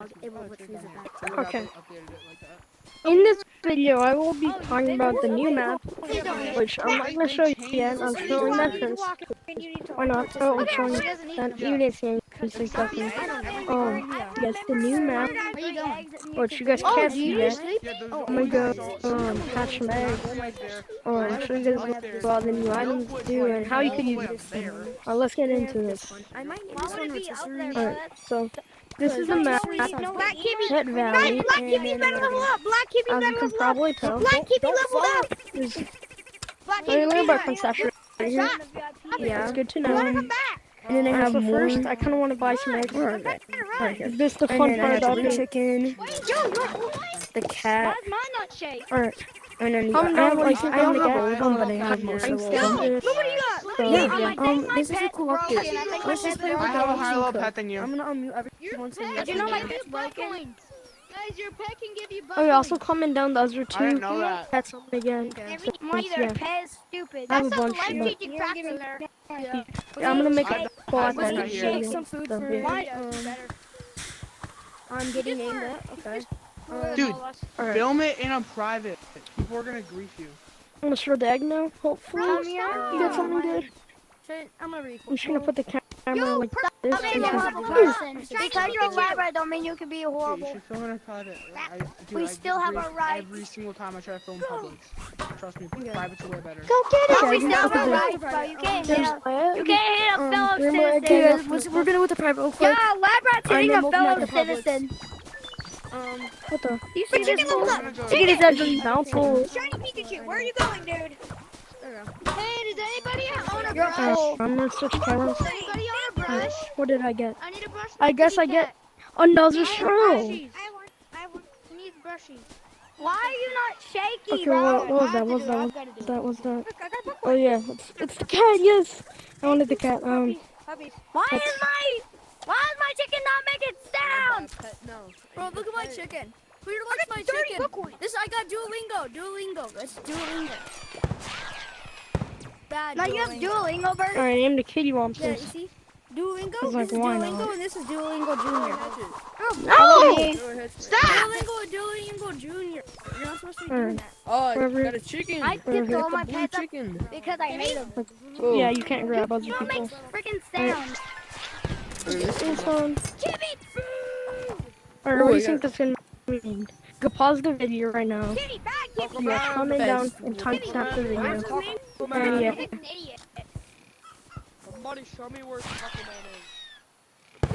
Okay. In this video, I will be talking about the new map, which I'm not going to show you yet. I'm showing that first. Why not? Oh, I'm showing that. You didn't see me 6 seconds. Yes, the new map, which you guys can't see yet. I'm going to go hatch some eggs. Show you guys about the new items to do and how you can use it. Let's get into this. Alright, so this is the map. Pet Valley. Black Kippy's better level up. Black Kippy As you better can level up. probably tell, Black Kippy leveled up. there's Black a little bit Kippy. concession right here. Yeah. It's good to know. Come back. And then I have So more. first, I kind of want to buy some eggs. Right here. Is this the And fun then I part have about the this? chicken, the cat, Why's mine not shake? Alright. and then Comment I down have what you think I on don't the have all of cat. them, but I have most of Thanks, them. Look what you got. Look So, at This is a cool update. Let's just play with I the have a dogs higher and level cook. pet than you. I'm gonna unmute every once in a while. Did you know my pet's broken? Guys, your pet can give you butt. oh yeah, also comment down the other I didn't two know that. pets on again. Either pet is stupid. I have a That's some bunch, but life-changing cracks in there. yeah, I'm gonna make a full I out got there. here. Make some food for me. I'm getting aimed at. Okay. Dude, Alright, film it in a private. People are gonna grief you. I'm gonna throw the egg now. Hopefully, you got something good. I'm gonna record. I'm just gonna put the camera like this. Because you're a lab rat don't mean you can be You horrible. should film it in private. We still have our rights. Every single time I try to film public. Trust me, private's way better. Go get it. Okay, We still have our okay. rights, bro. You can't hit There's a, you can't hit a fellow three more citizen. eggs. We're gonna with the private real Yeah, quick. lab rat's hitting I'm a in fellow multi-republics. citizen. What the? You see this Chicken Chicken. is actually bountiful. Shiny Pikachu, where are you going, dude? Hey, does anybody own a Alright, brush? I'm gonna switch cameras. Does anybody own a brush? What did I get? I need a brush. I guess I get another shroom. I need brushies. Why are you not shaky, Okay, bro? what was that? What's that? Oh yeah, it's the cat. Yes, I wanted the cat. Why is my chicken not making sound? Bro, look at my chicken. Who likes my chicken? This I got Duolingo. Let's Duolingo. Bad Now you have Duolingo, Bert. Alright, name the kitty wants Yeah, you this. see? Duolingo. It's like, This is why Duolingo, not? and this is Duolingo Junior. No! Stop! Duolingo Junior. You're not supposed to be Alright. doing that. Oh, Wherever- got a chicken. I picked all my Blue pets up chicken. because I made them. Yeah, you can't grab other You don't people. make freaking sound. It's on. Give me food! Alright, what do you think that's gonna mean? Go pause the video right now. Kitty, bad kitty. Yeah, comment down and timestamp the video. And yeah. He's an idiot. Somebody show me where Taco Man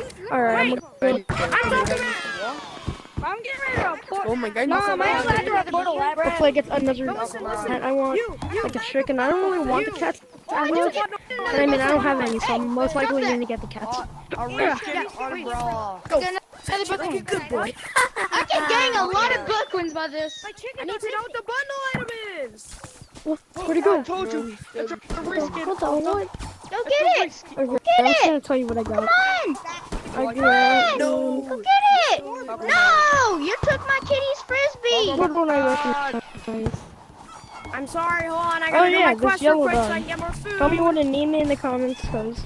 is. Alright, I'm I'm getting ready to report. Oh my god. No, am I allowed to report a lab rat? hopefully I get another cat I want. Like a chicken. I don't really want the cats that much. But I mean, I don't have any, so I'm most likely gonna get the cats. A rich kid umbrella. Good boy. I keep getting a lot of good ones by this. I need to know what the bundle item is. Where'd it go? I told you. It's a rich kid. What the what? Go get it. Okay, I'm just gonna tell you what I got. Come on. I got Go get it. No, you took my kitty's frisbee. what one I recognize. I'm sorry, hold on. I Oh gotta do yeah, my this quest real yellow quick so I dog. can get more food. Tell me what to name it in the comments, cause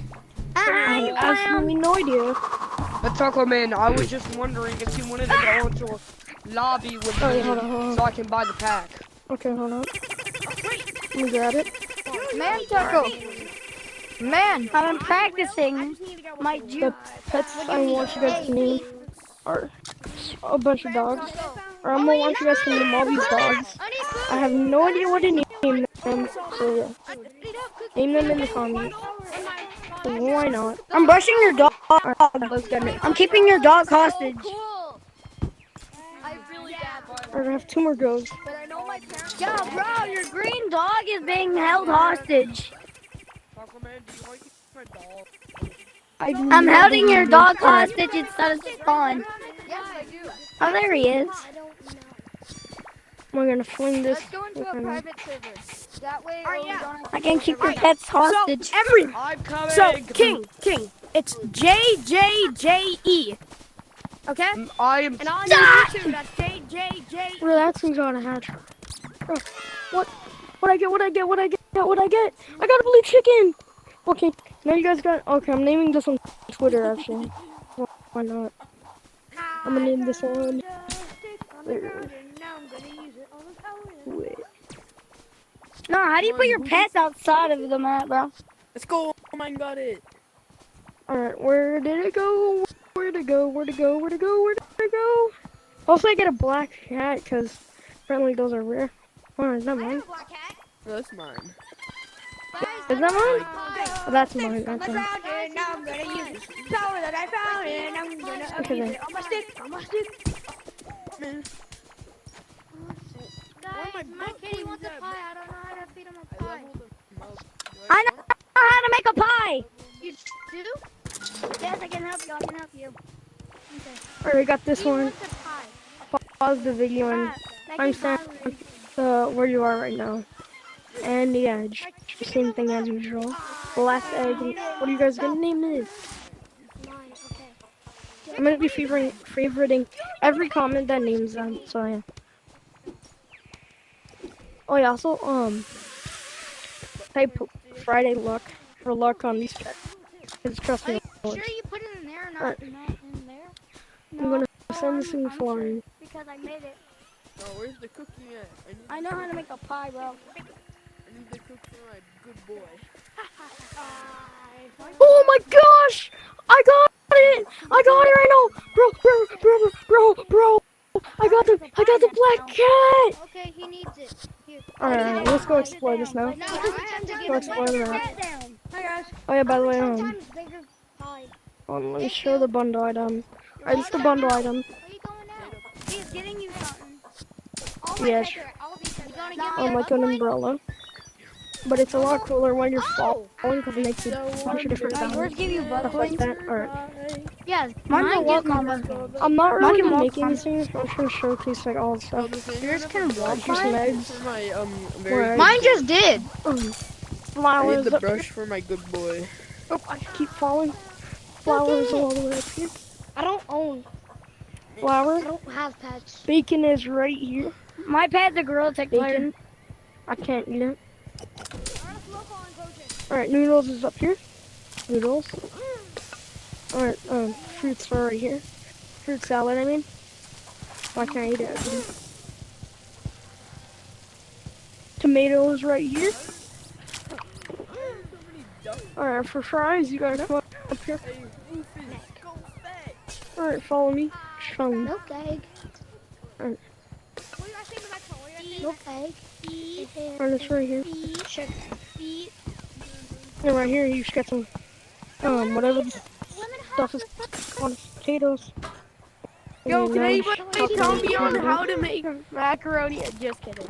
I You have absolutely no idea. But Taco Man, I was just wondering if you wanted to go into a lobby with Oh, me yeah, hold on. so I can buy the pack. Okay, hold on. Let me grab it. Man, Taco. Man, I've been practicing my The juke. pets I want you guys to name are a bunch of dogs. Or I'm gonna want you guys to name all these dogs. I have no idea what to name them, so yeah. Name them in the comments. So why not? I'm brushing your dog. Alright, let's get it. I'm keeping your dog hostage. We're gonna have 2 more goes. Yo, bro, your green dog is being held hostage. Taco Man, do you like my dog? I'm holding your dog hostage instead of spawn. Oh, there he is. We're gonna fling this. server. That way, I can keep your pets hostage. So, every I'm coming. so King, it's JJJE. Okay? I am. And on YouTube, that's JJJE. Relaxing's on a hatch. Oh, what? What I get? I got a blue chicken! Okay, now you guys got. Okay, I'm naming this on Twitter actually. Why not? I'm gonna name this one. Wait. No, how do you put your pets outside of the map, bro? Let's go. Oh my god, it. Alright, where did it go? Where'd it go? Where'd it go? Where'd it go? Where'd it go? Also, I get a black cat because apparently those are rare. Oh, is that mine? That's mine. Is that mine? Oh, that's mine. That's mine. I'm gonna use this power that I found, and I'm gonna Okay, use then. it on my stick. On my stick. Man. Guys, my kitty wants a pie. I don't know how to feed him a pie. I know how to make a pie. You do? Yes, I can help you. I can help you. Alright, I got this He one. wants a pie. Pause the video and I'm standing where you are right now. And yeah, just same thing as usual. The last egg. What are you guys gonna name this? Mine, okay. I'm gonna be favoriting every comment that names them. So yeah. Oh yeah. Also type Friday luck for luck on these pets. Cause trust me. Are you sure you put it in there, not in there? I'm gonna send this in flying. Because I made it. Oh, where's the cookie at? I know how to make a pie, bro. I need the cookie for my good boy. Oh my gosh! I got it! I got it right now! Bro! I got the black cat! Okay, he needs it. Here. Alright, let's go explore this now. No, I have to Go give him explore the map. Hi guys. Oh yeah, by the way, 10 times bigger pie. let me show the bundle item. Alright, it's the bundle item. Where you going now? He's getting you something. Yes, like an umbrella. But it's a lot cooler when you're falling because it makes a bunch of different Yours sounds. give you butt Stuff like coins. that. Alright. Yeah, Mine mine walk gives me on butt my coins. I'm not really Mine can making walk these things. I'm just gonna showcase like all the stuff. Yours can walk Just legs. For my Where- Mine just did. I need Flowers the up here. brush for my good boy. Oh, I keep falling. Flowers all the way up here. I don't own. Flower. I don't have pets. Bacon is right here. My pet's a Gorilla Tech player. Bacon. I can't eat it. Alright, noodles is up here. Noodles. Alright, fruits are right here. Fruit salad, I mean. Why can't I eat it? Tomatoes right here. Alright, for fries, you gotta come up here. Alright, follow me. Just follow me. Milk egg. Alright. Milk egg. Alright, it's right here. Sugar. And right here, you just get some, whatever this stuff is called, potatoes. Yo, can And anybody tell me on how to make macaroni? Just kidding.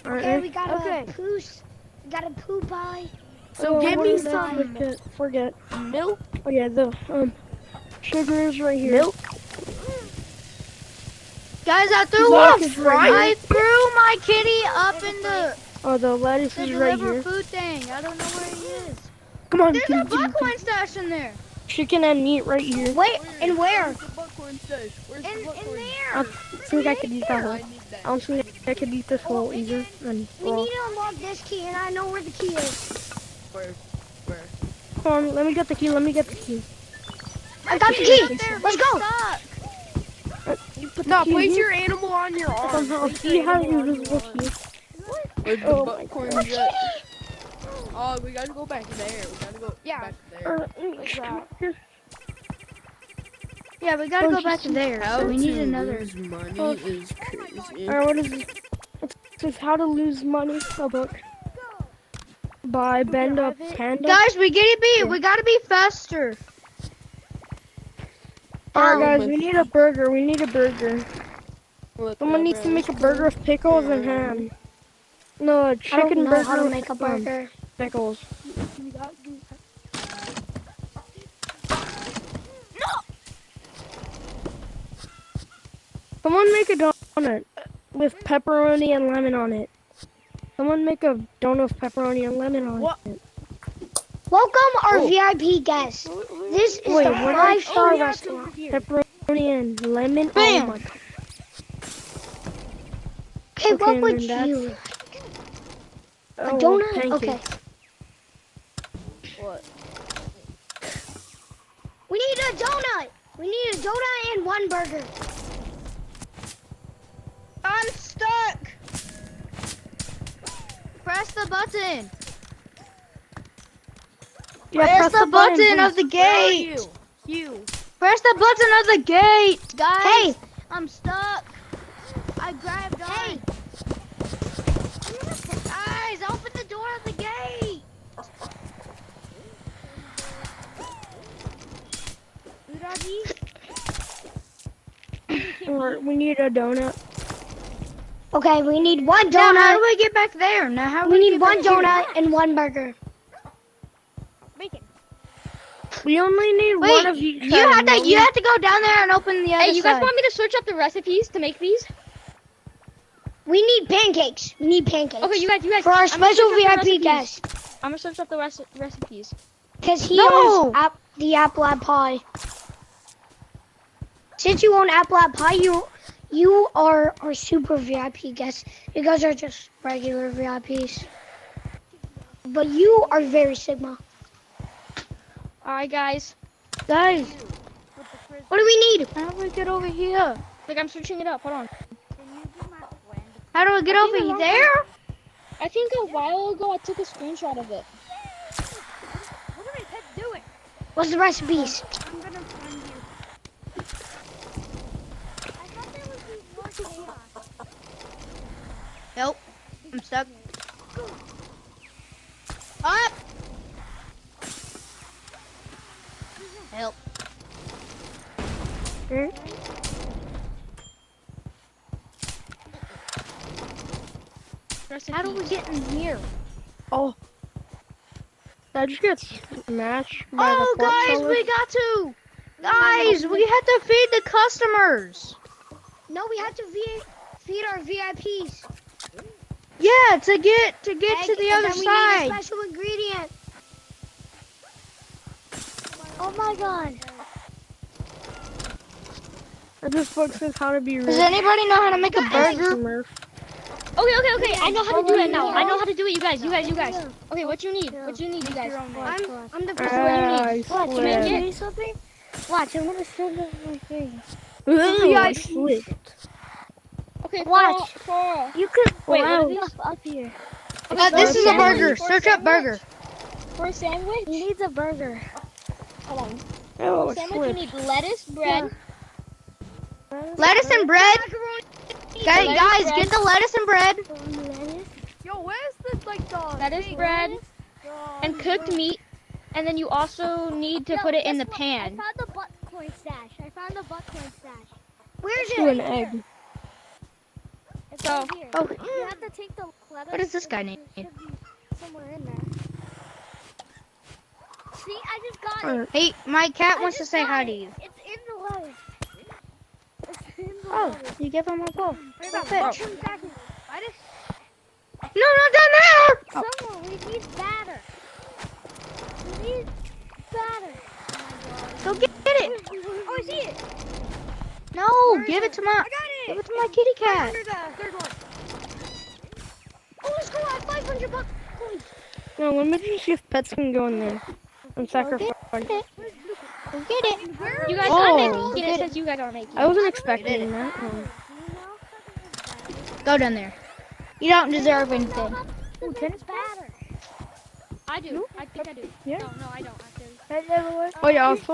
Alright, Okay, we got Okay. a poo. We got a poo pie. So give me what did I some forget. milk. Oh yeah, the sugar is right here. Milk. Guys, I threw Milk a is right I threw my kitty up in the Oh, the lettuce is right deliver here. food thing. I don't know where he is. Come on, There's kitty, a kitty, buckhorn stash in there. chicken and meat right here. Wait, and where? Where's the buckhorn stash? Where's In the buckhorn? there. I think I could eat that whole. I need that. I don't think I could eat this whole either. And We raw. need to unlock this key, and I know where the key is. Where? Come on, let me get the key. Let me get the key. I got the key. Let's go. You put the No, key place here. your animal on your arm. Somehow, Place he your has animal on your invisible arm. key. Where's the Oh my buckhorn gosh. at? Oh, we gotta go back there. We gotta go back there. Let me come here. Yeah, we gotta go back to there. How So we need to another. lose money Oh. is crazy. Alright, what is this? It says how to lose money. A book. By Bend Up Panda. Guys, we gotta be faster. Alright guys, we need a burger. We need a burger. Someone needs to make a burger with pickles and ham. No, a I chicken don't know burger how to with make a burger. pickles. Someone make a donut with pepperoni and lemon on it. Someone make a donut with pepperoni and lemon on What? it. Welcome our VIP guests. This is Wait, the what? 5-star yeah, it's restaurant. over here. Pepperoni and lemon. Bam. Oh my god. Okay, Okay, what would and then you? A Oh, donut? pancakes. Okay. What? We need a donut. We need a donut and one burger. button. Yeah, Press the button of the Where are gate. you? You. Press the button of the gate. Guys, Hey. I'm stuck. I grabbed on. Hey. Guys, open the door of the gate. Or we need a donut. Okay, we need one Now, how donut. do we get back there? Now, how do We we need get one back here? donut and one burger. Bacon. We only need Wait, one of each. you have to go down there and open the other Hey, you guys side. want me to search up the recipes to make these? We need pancakes. We need pancakes. Okay, you guys. For our I'm gonna special search up the VIP recipes. guest. I'm gonna search up the recipes. Because he No. owns the Apple Lab Pie. Since you own Apple Lab Pie, you are our super VIP guest. You guys are just regular VIPs. But you are very Sigma. Alright, guys. Guys, What do we need? how do we get over here? Like, I'm searching it up. Hold on. How do we get over there? I think a while ago I took a screenshot of it. What are my pets doing? What's the recipes? I'm gonna find you. I thought there would be more chaos. Nope. I'm stuck. Up! Help. How do we get in here? Oh. Did I just get smashed by Oh, the pork guys, seller? we got to. Guys, we have to feed the customers. No, we have to feed our VIPs. Yeah, to get to Egg, the and other then we need side. a special ingredient. Oh my god. I just focused how to be rich. Does anybody know how to make a burger? Smurf. Okay. I know how to do it now. I know how to do it, you guys. Okay, what you need? What you need, you guys? I'm the What do you need? I To make slipped. it? something. Watch, I'm gonna show them my thing. Ooh, I slipped. Okay, Watch. for You could Wait, what are wow. these? Up here. This is a sandwich? burger. For a Search up sandwich? burger. For a sandwich? He needs a burger. Hold on. Oh, For I a sandwich, you slipped. need lettuce, bread. Lettuce and bread. Guys, bread. get the lettuce and bread. Yo, where's the Lettuce, bread, and cooked meat. And then you also need to put it in the pan. I found the butt corn stash. Where's Do an it? egg. It's So- right here. Oh, You have to take the lettuce. what does this guy need? It should be somewhere in there. See, I just got Alright. it. Hey, my cat wants to say hi to you. It's in the lettuce. It's in the Oh, lettuce. you give him a ball. Wait about That's 2 seconds. No, not down there. Someone, we need batter. We need batter. Go get it. Oh, I see it. No, give it to my. I got Give it. it to my kitty cat. Here's the third one. Oh, let's go. I have 500 bucks. Coins. No, let me just see if pets can go in there and sacrifice. Go get it. You guys Oh, are making it. It says you guys are making I it. wasn't expecting that. Go down there. You don't deserve anything. Oh, tennis batter. I do. I think I do. Yeah. No, I don't actually. That never worked. Oh yeah, also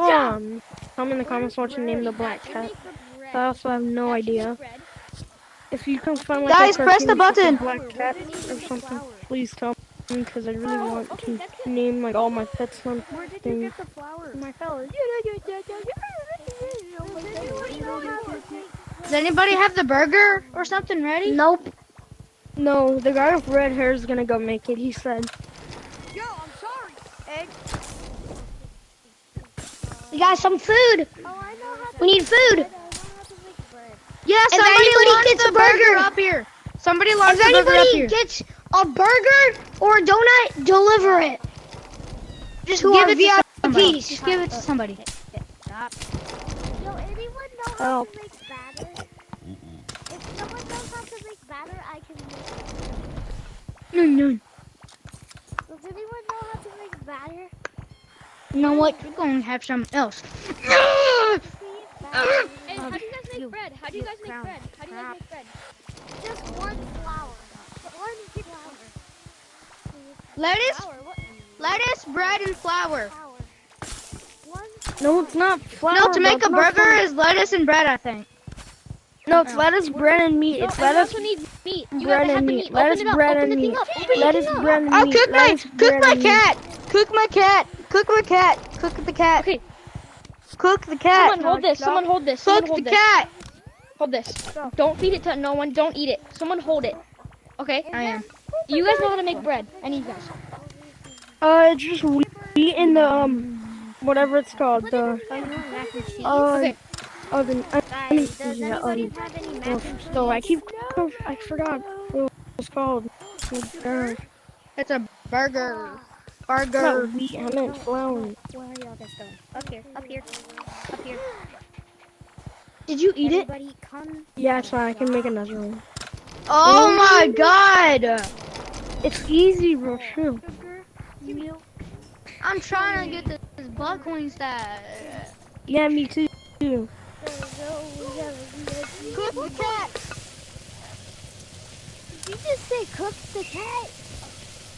comment in the comments what you name the black cat. I also have no idea. If you can find like Guys, a press the cartoon button. with a black cat or something, please tell me because I really want to name like all my pets something. The flower. My fellas. Does anybody have the burger or something ready? Nope. No, the guy with red hair is gonna go make it. He said. Yo, I'm sorry. Egg. We got some food. Oh, I know how to We need food. make bread. Yeah, If somebody anybody launched gets the a burger- up here. Somebody launched If the burger up anybody here. gets a burger or a donut, deliver it. Just to give our it to somebody. VIPs. Just give it to somebody. Yo, anyone know how how to to make batter? If someone knows how to make batter, I can make it. No. Does anyone know how to make batter? You know what? You're going to have something else. See if batter. Hey, how do you guys make bread? How do you guys make bread? How do you guys make bread? Just one flour. One flour. Lettuce, bread, and flour. No, it's not flour. No, to bro. make It's a not burger flour. is lettuce and bread, I think. No, it's lettuce, bread, and meat. No, It's and you lettuce, also need meat. You bread, gotta have and the meat. meat. Lettuce, Open it up. bread, Open and the thing meat. up. Open the Lettuce, thing up. bread, and I'll meat. cook Lettuce, bread, my and meat. cat. Cook my cat. Cook my cat. Cook the cat. Okay, Cook the cat. someone hold this. Someone hold this. Someone Cook the hold this. cat. Hold this. Don't feed it to no one. Don't eat it. Someone hold it. Okay? I am. You guys know how to make bread. I need you guys. It's just wheat in the whatever it's called. The Mac and cheese? Okay. oven. I mean, Does yeah, anybody have any mac and cheese? so I forgot what it's called. Oh, gosh. It's a burger. It's not wheat. I meant flour. Where are y'all guys going? Up here, up here, up here. Did you eat it? Everybody come. Yeah, it's fine. I can make another one. Oh my god! It's easy, bro. True. I'm trying to get this buckwing stat. Yeah, me too. Cook the cat. Did you just say cook the cat?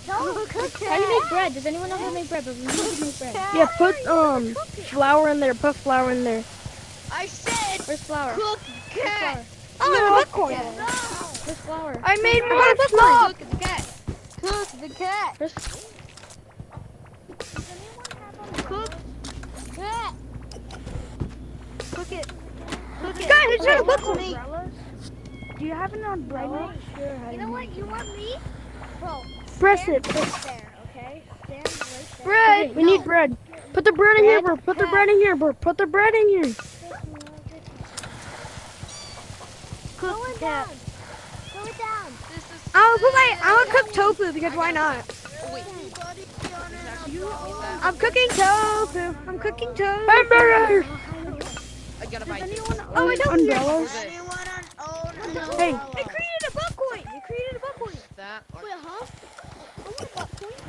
No, cook the How do you make bread? Does anyone know how to make bread? But we need to make bread. Yeah, put flour in there. Put flour in there. I said Where's flour? cook the cat. Oh, buckwheat. Where's flour? I made more flour. Cook the cat. Cook the cat. Where's... Cook cat. Cook it. Cook it. Guys, it's not a What's buckwheat. me? Do you have an umbrella? You know what? You want me? Bro, Press it. there, okay? Stand right there. Bread. We need bread. Put the bread in here, bro. Put the bread in here, bro. Put the bread in here. Cook the cat. Go it down. I'll cook tofu because why not? I'm cooking tofu. I'm cooking tofu. Hamburger. I gotta buy this. Oh, I don't umbrellas. Hey, I created a buckwheat. You created a buckwheat. That or Wait, huh? I want a buckwheat.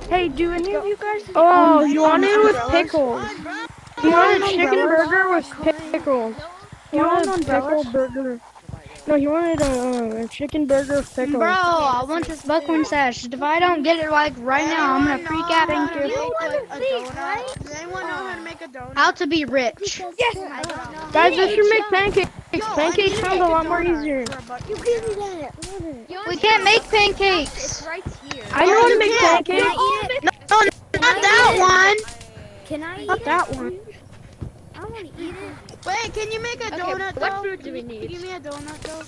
hey, do any of you guys? Oh, you want it with pickles? You want a chicken burger with pickles? You want a pickle burger? No, he wanted a chicken burger with pickles. Bro, I want this buckwing sash. If I don't get it like right now, I'm gonna freak out. You want to see, right? Does anyone know how to make a donut? How to be rich. Yes. I don't know. Guys, let's just make pancakes. Pancakes sounds a lot more easier. You give me that. We can't make pancakes. It's right here. I know how to make Can pancakes. I eat it? No, not that one. Can I eat Not it? that one. I want to eat it. Wait, can you make a donut though? what food do we need? Give me a donut though.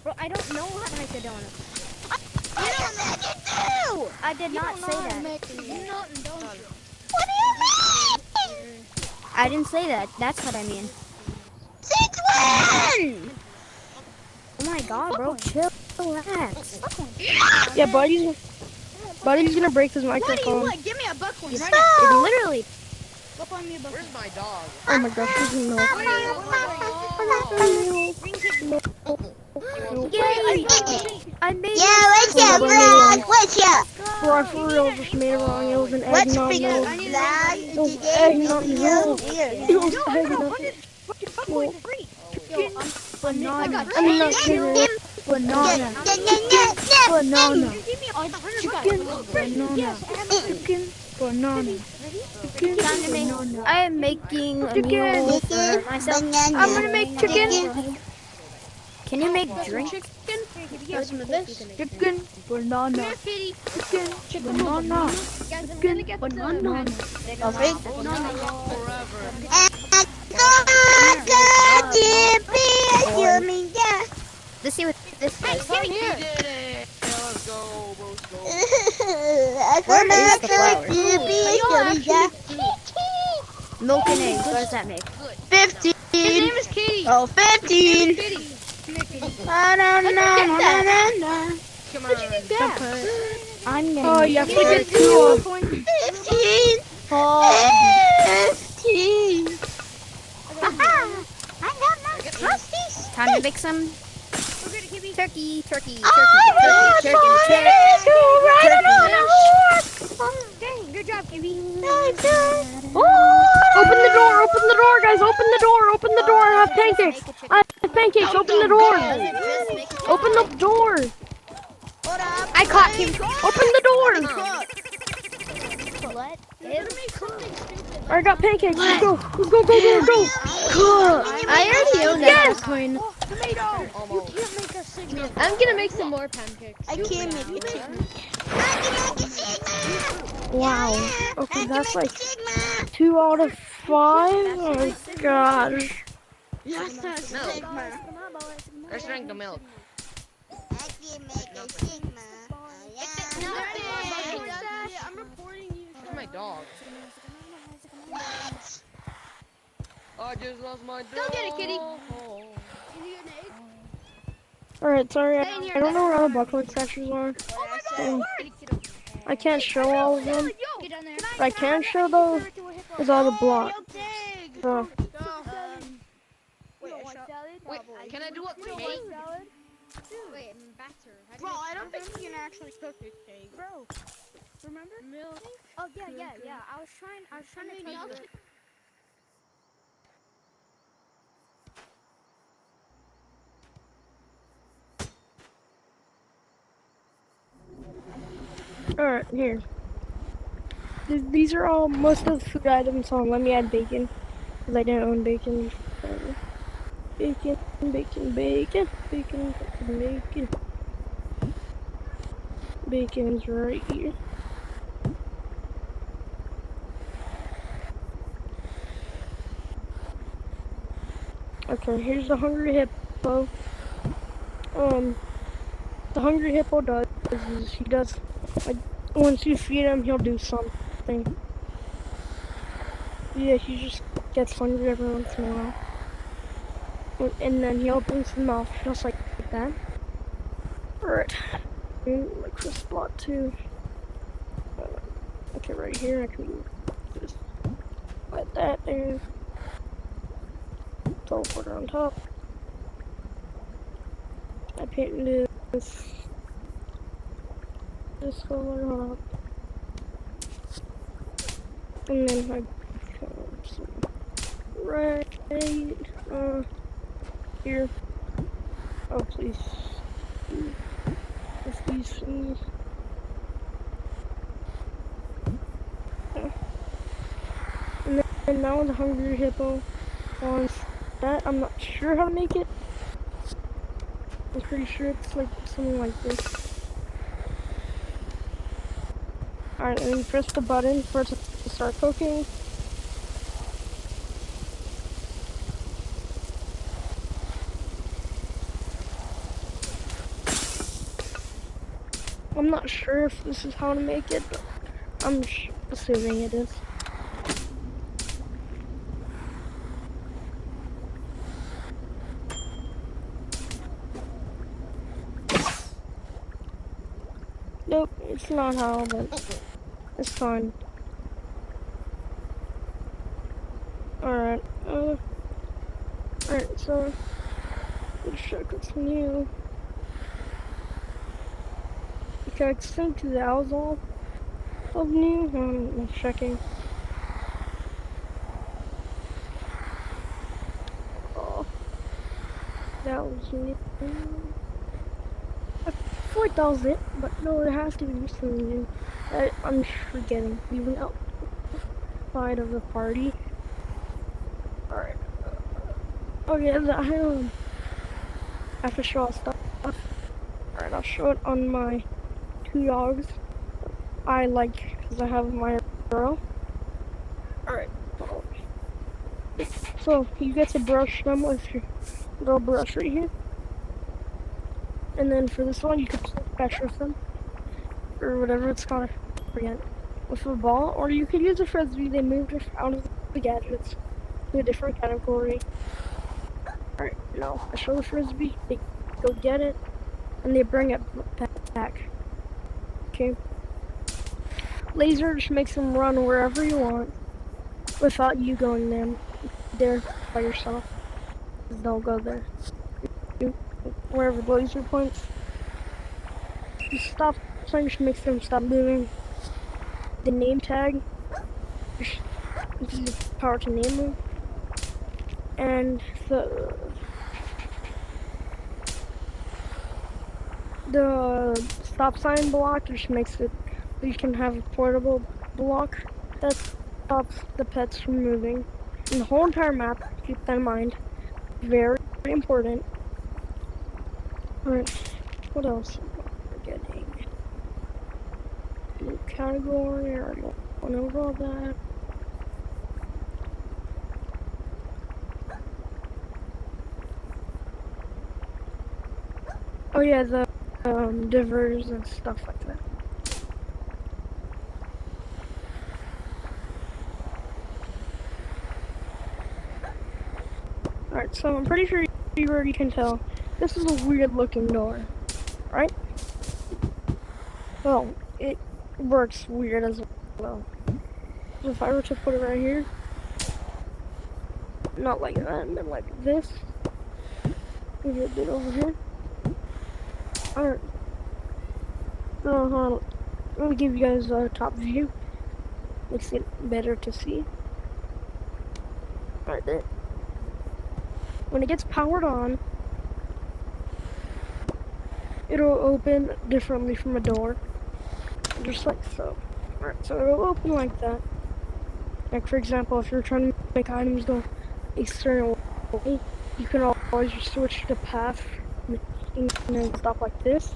Bro, I don't know how to make a donut. You don't make it too! I did not say that. What do you mean? I didn't say that. That's what I mean. Since when? Oh my god, bro, chill, relax. Yeah, Buddy's gonna break his microphone. Give me a buckwheat. It's literally. Where's my dog? Oh my gosh, he's in milk. I made what's up, bro? What's up? Bro, I for real just made it wrong. It was an egg, not milk. It was egg, not milk. It was egg, not milk. Banana. I mean, not sugar. Banana. Banana. Chicken. Banana. Chicken. Banana. Chicken. I am making a meal for myself. I'm gonna make chicken. Can you make drink? Got some of this. Chicken. Banana. Chicken. Chicken. Banana. Chicken. Banana. Let's see what this is. We did it! Let's go, bro. Where is the flour? Milk and eggs. What does that make? 15. His name is Kitty. Oh, 15. Na, na, na, na, na, na. Come on. I'm gonna. Oh, you have to get 2 of 15. 15. Time to make some turkey, turkey, turkey, Oh, turkey, turkey, turkey. Dang, good job, Kiwi. Open the door, guys. Open the door. I have pancakes. I have pancakes. Open the door. Open the door. I caught him. Open the door! Let I got pancakes. Let's go. Let's go, go, go, go. Cool. I already own that Yes! Bitcoin. Almost. I'm gonna make some more pancakes. I can't make a chicken. Wow. Okay, that's like 2 out of 5. Oh my gosh. Yes, that's Milk. Sigma. Let's drink the milk. I can make a Sigma. I'm reporting you. Where's my dog? I just lost my dog. Go get it, kitty. Alright, sorry. I don't know where all the buckling sections are. I can't show all of them. What I can show though is all the blocks. So, Wait, can I do a cake? Bro, I don't think you can actually cook a cake. Bro, remember? Milk. Oh yeah. I was trying to tell you. alright, here. These are all most of the food items. So let me add bacon because I didn't own bacon. Bacon, bacon, bacon, bacon, bacon, bacon. Bacon's right here. Okay, here's the hungry hippo. The hungry hippo does is he does like once you feed him, he'll do something. Yeah, he just gets hungry every once in a while. And then he opens his mouth just like that. Alright. Like this spot too. Okay, right here I can just let that there. Teleport on top. I painted this color on top. And then I put some right here. Oh please. Just these things. And now the hungry hippo wants that. I'm not sure how to make it. I'm pretty sure it's like something like this. Alright, and you press the button for it to start cooking. I'm not sure if this is how to make it, but I'm assuming it is. Nope, it's not how, but it's fine. Alright, alright, so let's check what's new. Okay, I think that was all of new. I'm checking. Oh, that was new. I feel like that was it, but no, there has to be something new that I'm forgetting. Even outside of the party. Alright. Oh yeah, I have to show all stuff. Alright, I'll show it on my 2 dogs. I like, because I have my girl. Alright. So, you get to brush them with your little brush right here. And then for this one, you could catch with them. Or whatever it's called, I forget. With a ball, or you could use a frisbee. They moved it out of the gadgets to a different category. Alright, now I show the frisbee, they go get it, and they bring it back. Okay. Laser just makes them run wherever you want without you going there by yourself. They'll go there. Wherever the laser points. The stop sign just makes them stop moving. The name tag gives you the power to name them. And the stop sign block, which makes it you can have a portable block that stops the pets from moving. And the whole entire map, keep that in mind. Very important. Alright, what else am I forgetting? New category, I already went over all that. Oh yeah, the divers and stuff like that. Alright, so I'm pretty sure you already can tell. This is a weird looking door, right? Well, it works weird as well. If I were to put it right here, not like that, but like this, move it a bit over here. Alright, let me give you guys a top view. Makes it better to see. Alright, there. When it gets powered on, it'll open differently from a door, just like so. Alright, so it'll open like that. Like for example, if you're trying to make items go a certain way, you can always just switch the path and stop like this.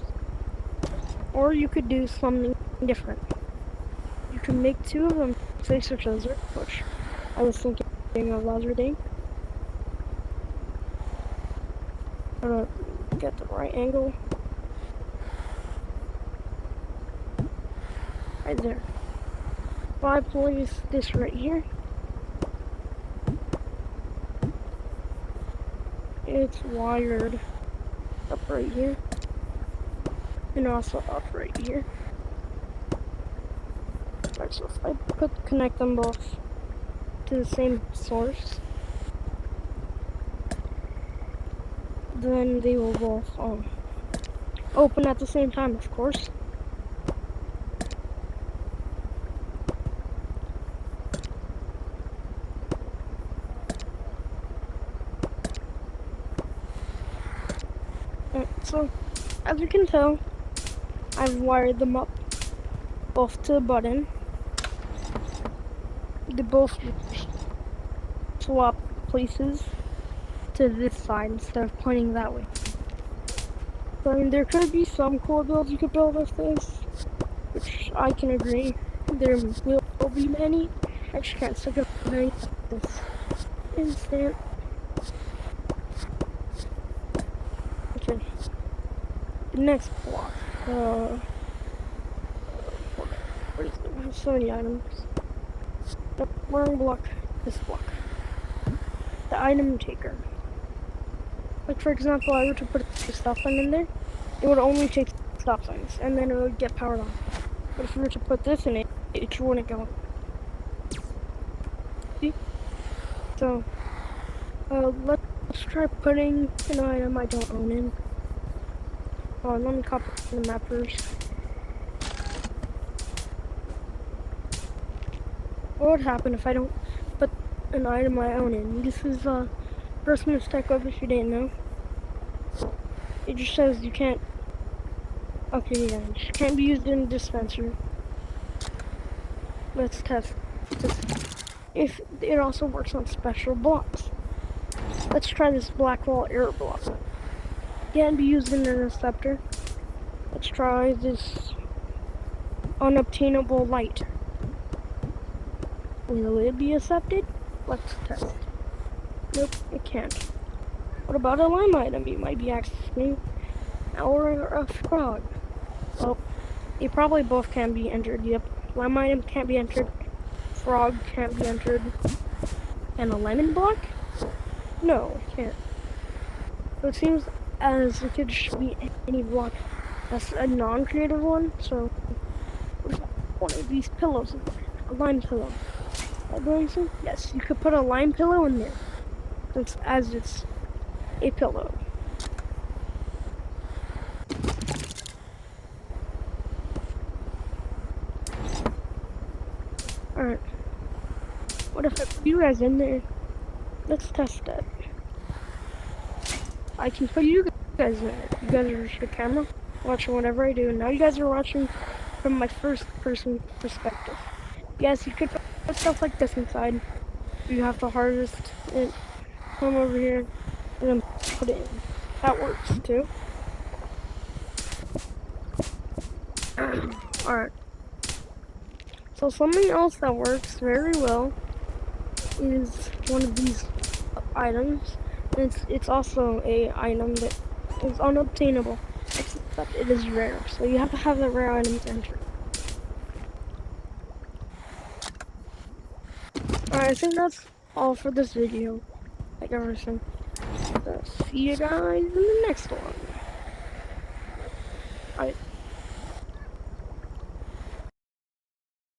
Or you could do something different. You can make two of them face each other, which I was thinking of the other day. I'm gonna get the right angle. Right there. If I place this right here, it's wired up right here, and also up right here. Alright, so if I connect them both to the same source, then they will both open at the same time, of course. So, as you can tell, I've wired them up both to the button. They both swap places to this side instead of pointing that way. So, I mean, there could be some cool builds you could build with this, which I can agree. There will be many. I just can't think of any this instant. Okay. The next block. What is it? We have so many items. Nope, wrong block. This block. The item taker. Like for example, I were to put a stop sign in there, it would only take stop signs, and then it would get powered on. But if we were to put this in it, it wouldn't go. See? So, let's try putting an item I don't own in. Let me copy the map first. What would happen if I don't put an item I own in? This is first mistake of if you didn't know. It just says you can't. Okay, yeah, it just can't be used in a dispenser. Let's test if it also works on special blocks. Let's try this black wall error block. Can't be used in an interceptor. Let's try this unobtainable light. Will it be accepted? Let's test. Nope, it can't. What about a lime item you might be accessing? Or a frog? Well, they probably both can be entered. Yep, lime item can't be entered. Frog can't be entered. And a lemon block? No, it can't. So it seems as it could just be any block. That's a non-creative one, so one of these pillows in there. A lime pillow. I believe so? Yes, you could put a lime pillow in there. Since as it's a pillow. Alright. What if I put you guys in there? Let's test that. I can put you guys in there. You guys are just a camera. watching whatever I do. Now you guys are watching from my first person perspective. Yes, you could put stuff like this inside. You have to harvest it, come over here, and then put it in. That works too. Alright. So something else that works very well is one of these items. It's also a item that is unobtainable, except it is rare. So you have to have the rare item to enter. Alright, I think that's all for this video. Like everything. So see you guys in the next one.